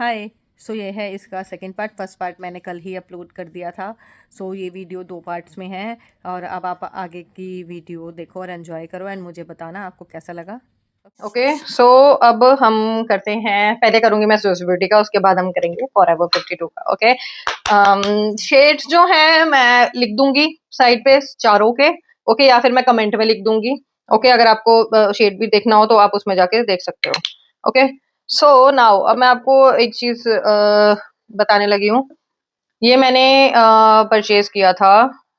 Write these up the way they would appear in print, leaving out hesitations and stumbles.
हाय। सो ये है इसका सेकंड पार्ट। फर्स्ट पार्ट मैंने कल ही अपलोड कर दिया था। सो ये वीडियो 2 पार्ट्स में है और अब आप आगे की वीडियो देखो और एंजॉय करो एंड मुझे बताना आपको कैसा लगा। ओके सो अब हम करते हैं, पहले करूंगी मैं स्विस ब्यूटी का, उसके बाद हम करेंगे फॉरएवर 52 का। ओके शेड्स जो हैं मैं लिख दूंगी साइड पे चारों के। ओके या फिर मैं कमेंट में लिख दूंगी। ओके अगर आपको शेड भी देखना हो तो आप उसमें जाके देख सकते हो। ओके सो नाउ अब मैं आपको एक चीज बताने लगी हूँ। ये मैंने परचेज किया था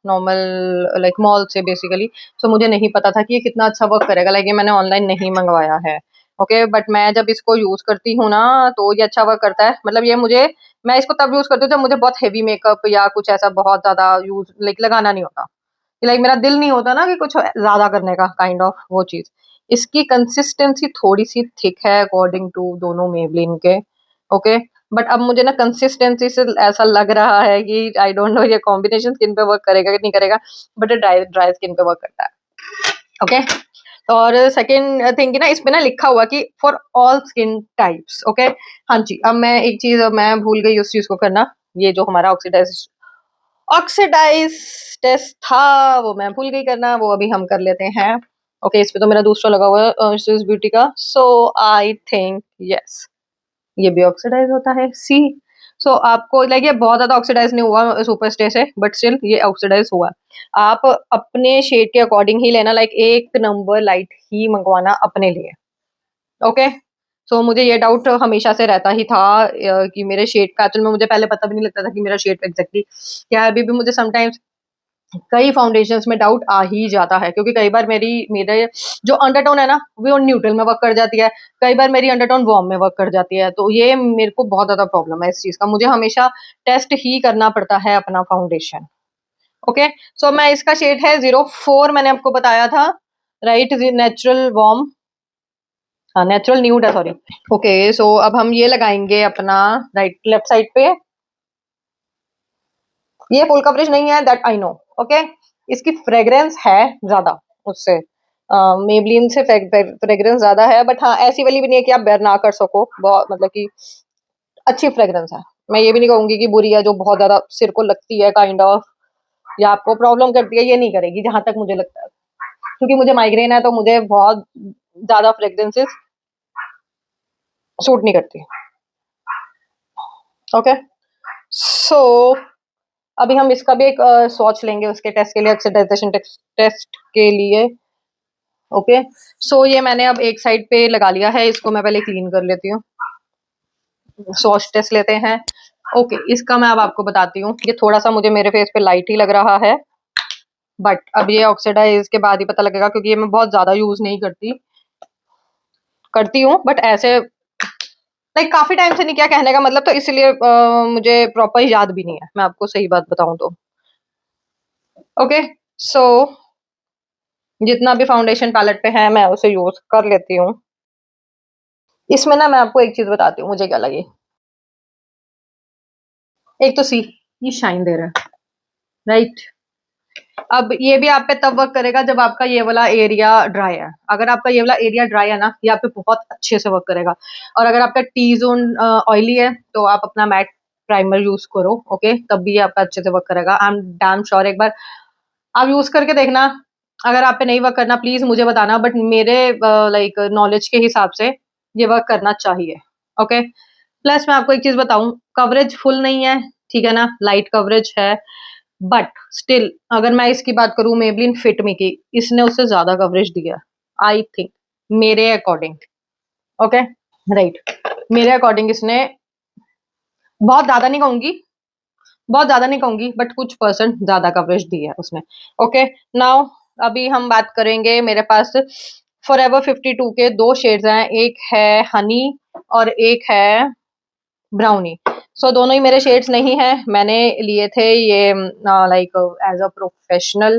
नॉर्मल लाइक मॉल से बेसिकली। सो मुझे नहीं पता था कि ये कितना अच्छा वर्क करेगा। लाइक ये मैंने ऑनलाइन नहीं मंगवाया है। ओके बट मैं जब इसको यूज करती हूँ ना तो ये अच्छा वर्क करता है। मतलब ये मुझे, मैं इसको तब यूज करती हूँ जब मुझे बहुत हेवी मेकअप या कुछ ऐसा बहुत ज्यादा यूज लाइक लगाना नहीं होता। लाइक मेरा दिल नहीं होता ना कि कुछ ज्यादा करने का, काइंड ऑफ वो चीज। इसकी कंसिस्टेंसी थोड़ी सी थिक है अकॉर्डिंग टू दोनों मेबलिन के। ओके बट अब मुझे ना कंसिस्टेंसी से ऐसा लग रहा है कि आई डोंट नो ये कॉम्बिनेशन स्किन पे वर्क करेगा कि नहीं करेगा, बट ड्राई ड्राई स्किन पे वर्क करता है। ओके और सेकेंड थिंग ना, इस पे ना लिखा हुआ कि for all skin types. Okay हाँ जी, अब मैं एक चीज मैं भूल गई उस चीज को करना। ये जो हमारा ऑक्सीडाइज टेस्ट था वो मैं भूल गई करना, वो अभी हम कर लेते हैं। ओके इस पे तो मेरा दूसरा लगा हुआ है स्विस ब्यूटी का। सो आई थिंक यस ये भी ऑक्सीडाइज होता है सी। सो आपको लाइक ये बहुत ज्यादा ऑक्सीडाइज नहीं हुआ सुपर स्टे से, बट स्टिल ये ऑक्सीडाइज हुआ। आप अपने शेड के अकॉर्डिंग ही लेना, लाइक 1 नंबर लाइट ही मंगवाना अपने लिए। ओके सो मुझे ये डाउट हमेशा से रहता ही था कि मेरे शेड का, एक्चुअल में मुझे पहले पता भी नहीं लगता था कि मेरा शेड एग्जैक्टली क्या है। अभी भी मुझे समटाइम्स कई फाउंडेशंस में डाउट आ ही जाता है, क्योंकि कई बार मेरे जो अंडरटोन है ना वो न्यूट्रल में वर्क कर जाती है, कई बार मेरी अंडरटोन वार्म में वर्क कर जाती है। तो ये मेरे को बहुत ज्यादा प्रॉब्लम है इस चीज का, मुझे हमेशा टेस्ट ही करना पड़ता है अपना फाउंडेशन। ओके सो मैं इसका शेड है 04, मैंने आपको बताया था राइट, नेचुरल वार्म, हाँ नेचुरल न्यूड है सॉरी। ओके सो अब हम ये लगाएंगे अपना राइट लेफ्ट साइड पे। ये फुल कवरेज नहीं है दैट आई नो। ओके इसकी फ्रेग्रेंस है ज्यादा उससे, मेबलिन से फ्रेग्रेंस ज्यादा है, बट हाँ ऐसी वाली भी नहीं है कि आप बेयर ना कर सको, बहुत मतलब कि अच्छी फ्रेग्रेंस है। मैं ये भी नहीं कहूंगी कि बुरी है जो बहुत ज्यादा सिर को लगती है काइंड ऑफ, या आपको प्रॉब्लम करती है, ये नहीं करेगी जहां तक मुझे लगता है। क्योंकि मुझे माइग्रेन है तो मुझे बहुत ज्यादा फ्रेग्रेंसेस सूट नहीं करती। ओके सो अभी हम इसका भी एक स्वॉच लेंगे उसके टेस्ट के लिए, ऑक्सीडाइजेशन टेस्ट के लिए। ओके सो ये मैंने अब एक साइड पे लगा लिया है, इसको मैं पहले क्लीन कर लेती हूँ। स्वॉच टेस्ट लेते हैं। ओके इसका मैं अब आपको बताती हूँ, ये थोड़ा सा मुझे मेरे फेस पे लाइट ही लग रहा है, बट अब ये ऑक्सीडाइज के बाद ही पता लगेगा, क्योंकि ये मैं बहुत ज्यादा यूज नहीं करती, करती हूँ बट ऐसे लाइक काफी टाइम से नहीं किया कहने का मतलब, तो इसलिए मुझे प्रॉपर याद भी नहीं है, मैं आपको सही बात बताऊं तो। ओके सो जितना भी फाउंडेशन पैलेट पे है मैं उसे यूज कर लेती हूँ। इसमें ना मैं आपको एक चीज बताती हूँ मुझे क्या लगी। एक तो सी, ये शाइन दे रहा है राइट। अब ये भी आप पे तब वर्क करेगा जब आपका ये वाला एरिया ड्राई है। अगर आपका ये वाला एरिया ड्राई है ना, ये आप पे बहुत अच्छे से वर्क करेगा। और अगर आपका टी जोन ऑयली है तो आप अपना मैट प्राइमर यूज करो। ओके तब भी ये आपका अच्छे से वर्क करेगा, आई एम डैम श्योर। एक बार आप यूज करके देखना, अगर आप पे नहीं वर्क करना प्लीज मुझे बताना, बट मेरे लाइक नॉलेज के हिसाब से ये वर्क करना चाहिए। ओके प्लस मैं आपको एक चीज बताऊं, कवरेज फुल नहीं है ठीक है ना, लाइट कवरेज है, बट स्टिल अगर मैं इसकी बात करूं मेबलिन फिट मी की, इसने उससे ज्यादा कवरेज दिया आई थिंक, मेरे अकॉर्डिंग। ओके राइट मेरे अकॉर्डिंग इसने बहुत ज्यादा नहीं कहूंगी, बहुत ज्यादा नहीं कहूंगी बट कुछ परसेंट ज्यादा कवरेज दी है उसने। ओके नाउ अभी हम बात करेंगे, मेरे पास फॉरएवर 52 के 2 शेड्स हैं, एक है हनी और एक है ब्राउनी। सो दोनों ही मेरे शेड्स नहीं है, मैंने लिए थे ये लाइक एज अ प्रोफेशनल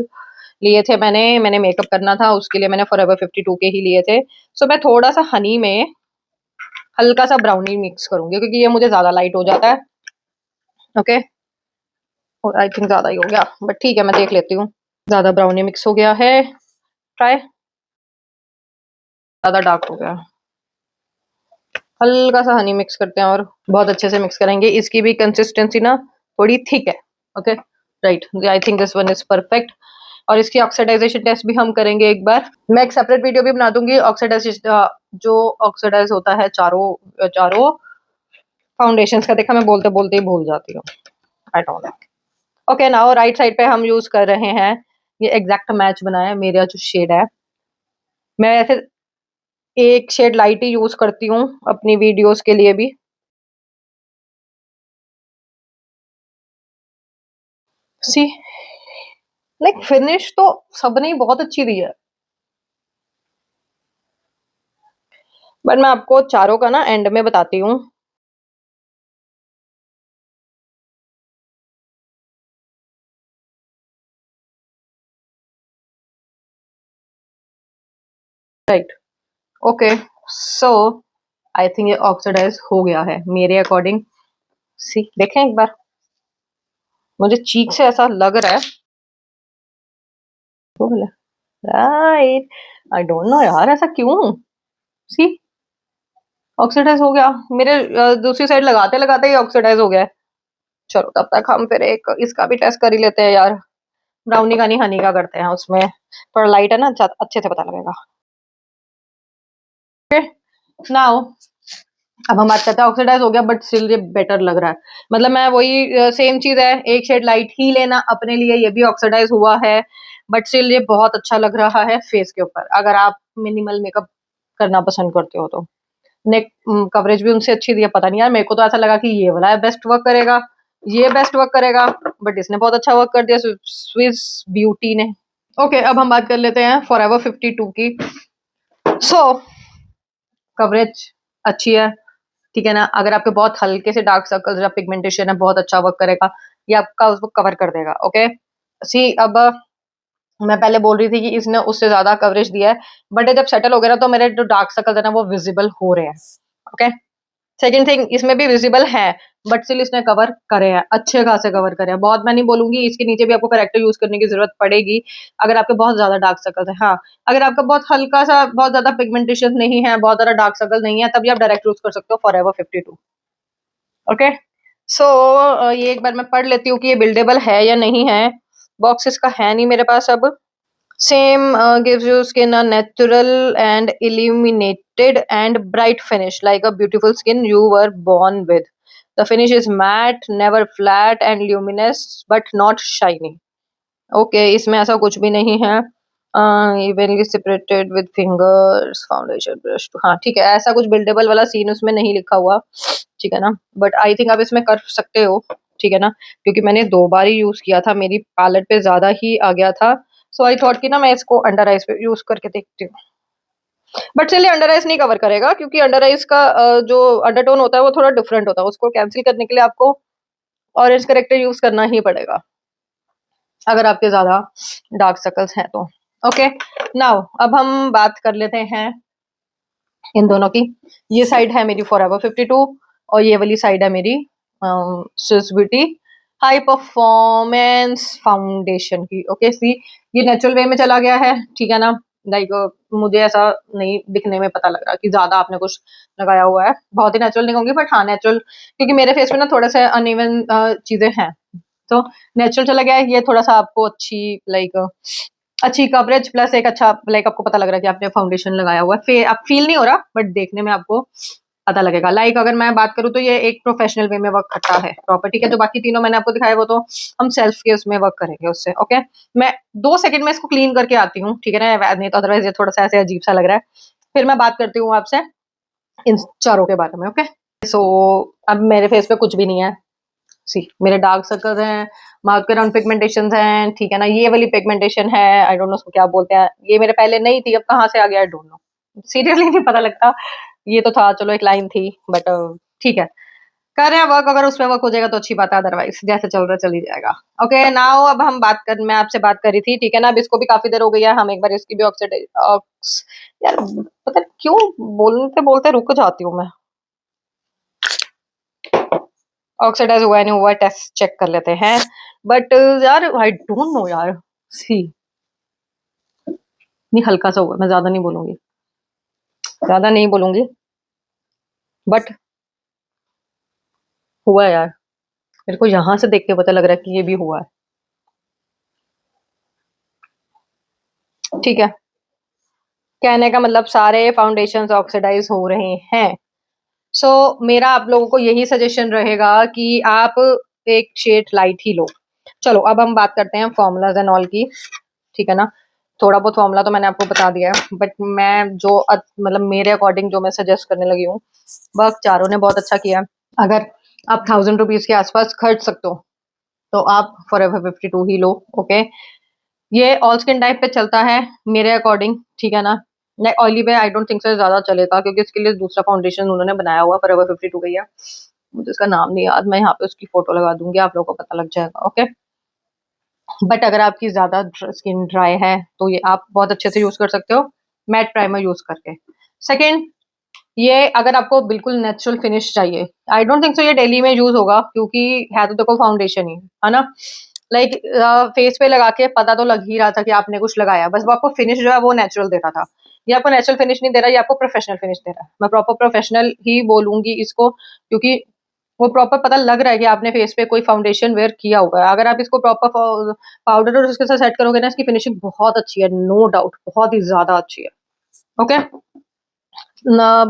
लिए थे, मैंने मेकअप करना था उसके लिए मैंने फॉरएवर 52 के ही लिए थे। सो मैं थोड़ा सा हनी में हल्का सा ब्राउनी मिक्स करूंगी क्योंकि ये मुझे ज्यादा लाइट हो जाता है। ओके आई थिंक ज्यादा ही हो गया बट ठीक है मैं देख लेती हूँ। ज्यादा ब्राउनी मिक्स हो गया है, ट्राई, ज्यादा डार्क हो गया, हल्का सा हनी मिक्स करते हैं और बहुत अच्छे से मिक्स करेंगे। इसकी भी कंसिस्टेंसी ना थोड़ी थिक है। Okay right, I think this one is perfect. और इसकी ऑक्सीडाइजेशन टेस्ट भी हम करेंगे एक बार। मैं एक सेपरेट वीडियो भी बना दूंगी ऑक्सीडाइजेशन, जो ऑक्सीडाइज होता है चारों चारों फाउंडेशंस का। देखा, मैं बोलते बोलते ही भूल जाती हूँ, I don't know. Okay now right side पे हम यूज कर रहे हैं, ये एग्जैक्ट मैच बनाया मेरा जो शेड है। मैं ऐसे एक शेड लाइट ही यूज करती हूँ अपनी वीडियोस के लिए भी। सी लाइक फिनिश तो सबने ही बहुत अच्छी दी है, बट मैं आपको चारों का ना एंड में बताती हूँ। Right, okay so I think ये ऑक्सीडाइज हो गया है मेरे अकॉर्डिंग। सी देखें एक बार, मुझे चीक से ऐसा लग रहा है। राइट, आई डोंट नो यार ऐसा क्यों। सी ऑक्सीडाइज हो गया मेरे, दूसरी साइड लगाते लगाते ही ऑक्सीडाइज हो गया है। चलो तब तक हम फिर एक इसका भी टेस्ट कर ही लेते हैं यार। ब्राउनी का नहीं, हनी का करते हैं, उसमें थोड़ा लाइट है ना, अच्छे से पता लगेगा। नाउ अब हम बात करते हैं, ऑक्सीडाइज हो गया बट स्टिल ये बेटर लग रहा है। मतलब मैं वही सेम चीज है, एक शेड लाइट ही लेना अपने लिए। ये भी ऑक्सीडाइज हुआ है बट स्टिल ये बहुत अच्छा लग रहा है फेस के ऊपर, अगर आप मिनिमल मेकअप करना पसंद करते हो तो। नेक कवरेज भी उनसे अच्छी दी है। पता नहीं यार, मेरे को तो ऐसा लगा कि ये वाला बेस्ट वर्क करेगा, ये बेस्ट वर्क करेगा, बट इसने बहुत अच्छा वर्क कर दिया स्विस ब्यूटी ने। ओके अब हम बात कर लेते हैं फॉरएवर 52 की। सो कवरेज अच्छी है, ठीक है ना। अगर आपके बहुत हल्के से डार्क सर्कल्स या पिगमेंटेशन है, बहुत अच्छा वर्क करेगा, ये आपका उसको कवर कर देगा। ओके सी अब मैं पहले बोल रही थी कि इसने उससे ज्यादा कवरेज दिया है, बट जब सेटल हो गया ना तो मेरे जो डार्क सर्कल्स है ना वो विजिबल हो रहे हैं। ओके सेकंड थिंग, इसमें भी विजिबल है बट स्टिल इसने कवर करे हैं, अच्छे खासे कवर करे हैं। बहुत मैं नहीं बोलूंगी, इसके नीचे भी आपको करेक्टर यूज करने की जरूरत पड़ेगी अगर आपके बहुत ज्यादा डार्क सर्कल्स है। हाँ, अगर आपका बहुत हल्का सा, बहुत ज्यादा पिगमेंटेशन नहीं है, बहुत ज्यादा डार्क सर्कल नहीं है, तभी आप डायरेक्ट यूज कर सकते हो फॉरएवर 52। ओके सो ये एक बार मैं पढ़ लेती हूँ कि ये बिल्डेबल है या नहीं है। बॉक्स इसका है नहीं मेरे पास अब। Same gives your skin a natural and illuminated and bright finish, like a beautiful skin you were born with. The finish is matte, never flat, and luminous, but not shiny. Okay, इसमें ऐसा कुछ भी नहीं है। Evenly separated with fingers, foundation brush. हाँ ठीक है, ऐसा कुछ बिल्डेबल वाला सीन उसमें नहीं लिखा हुआ, ठीक है ना। बट आई थिंक आप इसमें कर सकते हो, ठीक है ना, क्योंकि मैंने 2 बार ही यूज किया था, मेरी पैलेट पे ज्यादा ही आ गया था। सो आई थॉट कि ना मैं इसको अंडर आइज पे यूज करके देखती हूँ। बट चलिए, अंडर आइज नहीं कवर करेगा क्योंकि अंडर आइज का जो अंडरटोन होता है वो थोड़ा डिफरेंट होता है, उसको कैंसिल करने के लिए आपको ऑरेंज करेक्टर यूज करना ही पड़ेगा अगर आपके ज्यादा डार्क सर्कल्स हैं तो। ओके नाउ अब हम बात कर लेते हैं इन दोनों की। ये साइड है मेरी फॉरएवर 52 और ये वाली साइड है मेरी Swiss beauty high performance foundation की। ओके सी ये नेचुरल वे में चला गया है, ठीक है ना। लाइक मुझे ऐसा नहीं दिखने में पता लग रहा कि ज्यादा आपने कुछ लगाया हुआ है। बहुत ही नेचुरल नहीं होंगी बट हाँ नेचुरल, क्योंकि मेरे फेस में ना थोड़ा सा अनइवन चीजें हैं, तो नेचुरल चला गया है। ये थोड़ा सा आपको अच्छी कवरेज प्लस एक अच्छा लाइक आपको पता लग रहा है कि आपने फाउंडेशन लगाया हुआ है। आप फील नहीं हो रहा बट देखने में आपको पता लगेगा। लाइक अगर मैं बात करूँ तो ये एक प्रोफेशनल वे में वर्क करता है प्रॉपर, ठीक है। जो बाकी तीनों मैंने आपको दिखाया वो तो हम सेल्फ के उसमें वर्क करेंगे उससे। ओके मैं 2 सेकंड में इसको क्लीन करके आती हूँ, ठीक है ना, नहीं तो अदरवाइज ये थोड़ा सा ऐसे अजीब सा लग रहा है। फिर मैं बात करती हूँ आपसे इन चारों के बारे में। ओके सो अब मेरे फेस पे कुछ भी नहीं है। सी मेरे डार्क सर्कल्स हैं, माउथ के अराउंड पिगमेंटेशन हैं, ठीक है ना। ये वाली पिगमेंटेशन है, आई डोंट नो उसको क्या बोलते हैं, ये मेरे पहले नहीं थी, अब कहाँ से आ गया आई डोंट नो, सीरियसली नहीं पता लगता। ये तो था, चलो एक लाइन थी बट ठीक है, कर रहे हैं वर्क। अगर उसमें वर्क हो जाएगा तो अच्छी बात है, अदरवाइज जैसे चल रहा चल ही जाएगा। ओके नाउ अब हम मैं आपसे बात कर रही थी, ठीक है ना। अब इसको भी काफी देर हो गई है, हम एक बार इसकी भी यार पता नहीं क्यों बोलते बोलते रुक जाती हूँ मैं। ऑक्सीडाइज हुआ नहीं हुआ टेस्ट चेक कर लेते हैं। बट यार आई डोंट नो यार, सी नहीं हल्का सा हुआ, मैं ज्यादा नहीं बोलूंगी, ज्यादा नहीं बोलूंगी। बट हुआ है यार, मेरे को यहाँ से देख के पता लग रहा है कि ये भी हुआ है। ठीक है, कहने का मतलब सारे फाउंडेशंस ऑक्सीडाइज हो रहे हैं। सो मेरा आप लोगों को यही सजेशन रहेगा कि आप एक शेड लाइट ही लो। चलो अब हम बात करते हैं फॉर्मूलाज एंड ऑल की। ठीक है ना, थोड़ा बहुत फॉर्मूला तो मैंने आपको बता दिया है, बट मैं जो मतलब मेरे अकॉर्डिंग जो मैं सजेस्ट करने लगी हूँ, वह चारों ने बहुत अच्छा किया। अगर आप 1000 रुपीज के आसपास खर्च सकते हो तो आप फॉरएवर 52 ही लो। ओके, ये ऑल स्किन टाइप पे चलता है मेरे अकॉर्डिंग। ठीक है ना, लाइक ऑयली पे आई डोंट थिंक सो ज्यादा चलेगा, क्योंकि इसके लिए दूसरा फाउंडेशन उन्होंने बनाया हुआ फॉरएवर 52 का ही है। मुझे उसका नाम नहीं याद, मैं यहाँ पे उसकी फोटो लगा दूंगी, आप लोगों को पता लग जाएगा। ओके, बट अगर आपकी ज्यादा स्किन ड्राई है तो ये आप बहुत अच्छे से यूज कर सकते हो मैट प्राइमर यूज करके। सेकेंड, ये अगर आपको बिल्कुल नेचुरल फिनिश चाहिए, आई डोंट थिंक सो ये डेली में यूज होगा, क्योंकि है तो देखो फाउंडेशन ही है ना। लाइक फेस पे लगा के पता तो लग ही रहा था कि आपने कुछ लगाया, बस वो आपको फिनिश जो है वो नेचुरल दे रहा था। ये आपको नेचुरल फिनिश नहीं दे रहा, ये आपको प्रोफेशनल फिनिश दे रहा है। मैं प्रॉपर प्रोफेशनल ही बोलूंगी इसको, क्योंकि वो प्रॉपर पता लग रहा है कि आपने फेस पे कोई फाउंडेशन वेयर किया हुआ है। अगर आप इसको प्रॉपर पाउडर और उसके साथ सेट करोगे ना, इसकी फिनिशिंग बहुत अच्छी है, नो डाउट, बहुत ही ज्यादा अच्छी है। ओके,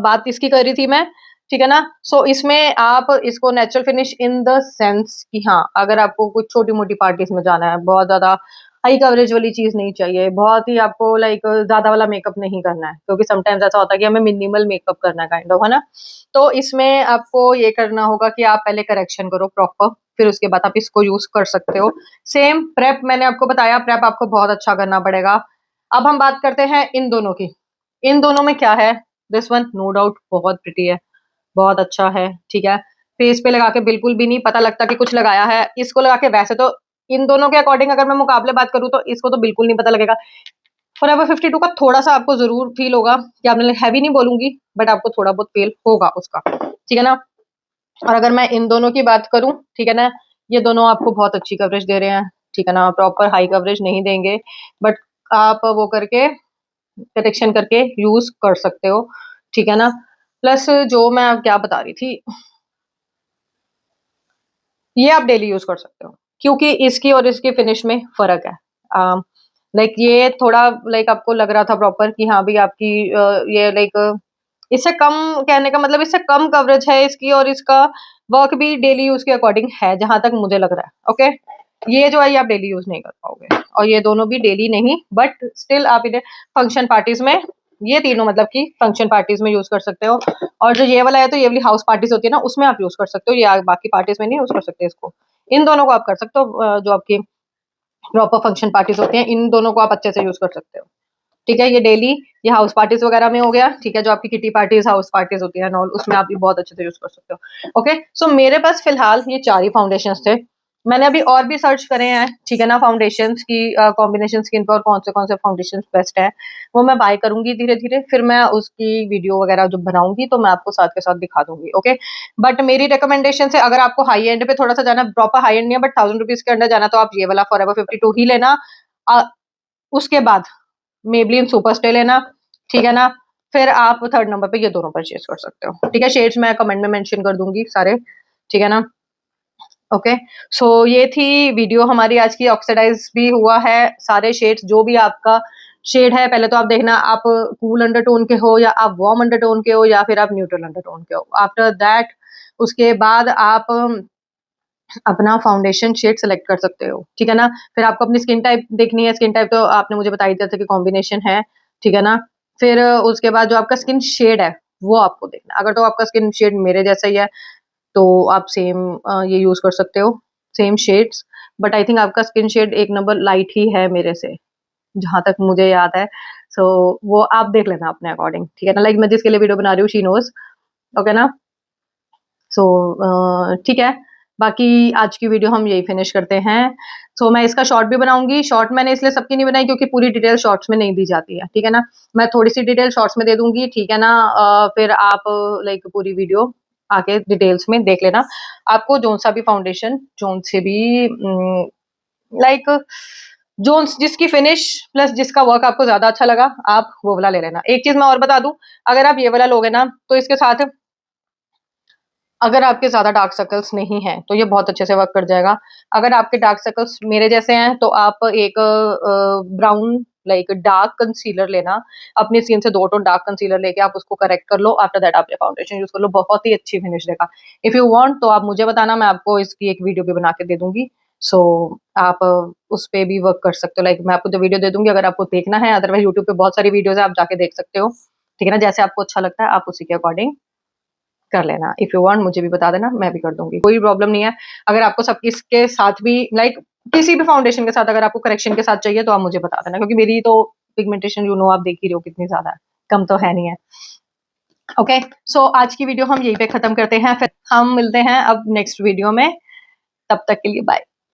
बात इसकी कर रही थी मैं। ठीक है ना, सो इसमें आप इसको natural finish in the sense कि हाँ, अगर आपको कुछ छोटी मोटी पार्टीज में जाना है, बहुत ज्यादा हाई कवरेज वाली चीज नहीं चाहिए, बहुत ही आपको लाइक ज्यादा वाला मेकअप नहीं करना है, क्योंकि समटाइम्स ऐसा होता है कि हमें मिनिमल मेकअप करना है काइंड ऑफ, है ना। तो इसमें आपको ये करना होगा कि आप पहले करेक्शन करो प्रॉपर, फिर उसके बाद आप इसको यूज कर सकते हो। सेम प्रेप मैंने आपको बताया, प्रेप आपको बहुत अच्छा करना पड़ेगा। अब हम बात करते हैं इन दोनों की। इन दोनों में क्या है, दिस वन नो डाउट बहुत प्रिटी है, बहुत अच्छा है। ठीक है, फेस पे लगा के बिल्कुल भी नहीं पता लगता कि कुछ लगाया है। इसको लगा के वैसे तो इन दोनों के अकॉर्डिंग अगर मैं मुकाबले बात करूं तो इसको तो बिल्कुल नहीं पता लगेगा। फॉरएवर 52 का थोड़ा सा आपको जरूर फील होगा कि आपने, हैवी नहीं बोलूंगी, बट आपको थोड़ा बहुत फील होगा उसका। ठीक है ना, और अगर मैं इन दोनों की बात करूं, ठीक है ना, ये दोनों आपको बहुत अच्छी कवरेज दे रहे हैं। ठीक है ना, प्रॉपर हाई कवरेज नहीं देंगे, बट आप वो करके करेक्शन करके यूज कर सकते हो। ठीक है ना, प्लस जो मैं अब क्या बता रही थी, ये आप डेली यूज कर सकते हो, क्योंकि इसकी और इसकी फिनिश में फर्क है। लाइक ये थोड़ा लाइक आपको लग रहा था प्रॉपर कि हाँ भाई आपकी ये लाइक इससे कम, कहने का मतलब इससे कम कवरेज है इसकी, और इसका वर्क भी डेली यूज के अकॉर्डिंग है जहां तक मुझे लग रहा है। ओके, ये जो है ये आप डेली यूज नहीं कर पाओगे, और ये दोनों भी डेली नहीं, बट स्टिल आप इन्हें फंक्शन पार्टीज में, ये तीनों मतलब कि फंक्शन पार्टीज में यूज कर सकते हो। और जो ये वाला है तो ये वाली हाउस पार्टीज होती है ना, उसमें आप यूज कर सकते हो, ये बाकी पार्टीज में नहीं यूज कर सकते इसको। इन दोनों को आप कर सकते हो, जो आपकी प्रॉपर फंक्शन पार्टीज होती हैं, इन दोनों को आप अच्छे से यूज कर सकते हो। ठीक है, ये डेली, ये हाउस पार्टीज वगैरह में हो गया। ठीक है, जो आपकी किटी पार्टीज हाउस पार्टीज होती है नॉल, उसमें आप भी बहुत अच्छे से यूज कर सकते हो। ओके, सो मेरे पास फिलहाल ये 4 ही फाउंडेशन थे। मैंने अभी और भी सर्च करे हैं, ठीक है ना, फाउंडेशन की कॉम्बिनेशन स्किन पर, कौन से फाउंडेशन बेस्ट है, वो मैं बाय करूंगी धीरे धीरे, फिर मैं उसकी वीडियो वगैरह जो बनाऊंगी तो मैं आपको साथ के साथ दिखा दूंगी। ओके, बट मेरी रिकमेंडेशन से अगर आपको हाई एंड पे थोड़ा सा जाना, प्रॉपर हाई एंड नहीं है बट 1000 रुपीज के अंदर जाना, तो आप ये वाला फॉरएवर 52 ही लेना। उसके बाद मेबलिन सुपर स्टे लेना। ठीक है ना, फिर आप थर्ड नंबर पे ये दोनों परचेज कर सकते हो। ठीक है, शेड्स मैं कमेंट में मेंशन कर दूंगी सारे। ठीक है ना, ओके, सो ये थी वीडियो हमारी आज की। ऑक्सीडाइज भी हुआ है सारे शेड्स, जो भी आपका शेड है पहले तो आप देखना, आप कूल अंडरटोन के हो या आप वार्म अंडरटोन के हो या फिर आप न्यूट्रल अंडरटोन के हो। आफ्टर दैट उसके बाद आप अपना फाउंडेशन शेड सेलेक्ट कर सकते हो। ठीक है ना, फिर आपको अपनी स्किन टाइप देखनी है, स्किन टाइप तो आपने मुझे बताई दिया था कि कॉम्बिनेशन है। ठीक है ना, फिर उसके बाद जो आपका स्किन शेड है वो आपको देखना, अगर तो आपका स्किन शेड मेरे जैसा ही है तो आप सेम ये यूज कर सकते हो, same shades. But I think आपका स्किन शेड एक नंबर लाइट ही है मेरे से, जहां तक मुझे याद है। सो वो आप देख लेना अपने अकॉर्डिंग। ठीक है ना, लाइक मैं जिसके लिए वीडियो बना रही हूँ शी नोज। ओके ना, सो ठीक है, बाकी आज की वीडियो हम यही फिनिश करते हैं। सो मैं इसका शॉर्ट भी बनाऊंगी। शॉर्ट मैंने इसलिए सबकी नहीं बनाई क्योंकि पूरी डिटेल शॉर्ट्स में नहीं दी जाती है। ठीक है ना, मैं थोड़ी सी डिटेल शॉर्ट्स में दे दूंगी। ठीक है ना, फिर आप लाइक पूरी वीडियो आके डिटेल्स में देख लेना। आपको जोन सा भी फाउंडेशन, जोन से भी लाइक जोन जिसकी फिनिश प्लस जिसका वर्क आपको ज्यादा अच्छा लगा, आप वो वाला ले लेना। एक चीज मैं और बता दूं, अगर आप ये वाला लोगे ना तो इसके साथ अगर आपके ज़्यादा डार्क सर्कल्स नहीं हैं तो ये बहुत अच्छे से वर्क कर जाएगा। अगर आपके डार्क सर्कल्स मेरे जैसे हैं तो आप एक ब्राउन लाइक डार्क कंसीलर लेना, अपनी स्किन से 2 टोन डार्क कंसीलर लेके आप उसको करेक्ट कर लो। आफ्टर दैट आप ये फाउंडेशन यूज़ कर लो, बहुत ही अच्छी फिनिश देगा। इफ यू वांट तो आप मुझे बताना, मैं आपको इसकी एक वीडियो भी बना के दे दूँगी। सो आप उस पे भी वर्क कर सकते हो। लाइक मैं आपको जो वीडियो दे दूँगी अगर आपको देखना है, अदरवाइज़ यूट्यूब पे बहुत सारी वीडियोज़ है, आप जाके देख सकते हो। ठीक है ना? जैसे आपको अच्छा लगता है आप उसी के अकॉर्डिंग कर लेना। इफ यू वांट मुझे भी बता देना, मैं भी कर दूँगी, कोई प्रॉब्लम नहीं है। अगर आपको सब इसके साथ भी लाइक किसी भी फाउंडेशन के साथ अगर आपको करेक्शन के साथ चाहिए तो आप मुझे बता देना, क्योंकि मेरी तो पिगमेंटेशन यू नो आप देख ही रहे हो कितनी ज़्यादा है, कम तो है नहीं है। ओके, सो आज की वीडियो हम यहीं पे खत्म करते हैं, फिर हम मिलते हैं अब नेक्स्ट वीडियो में। तब तक के लिए बाय।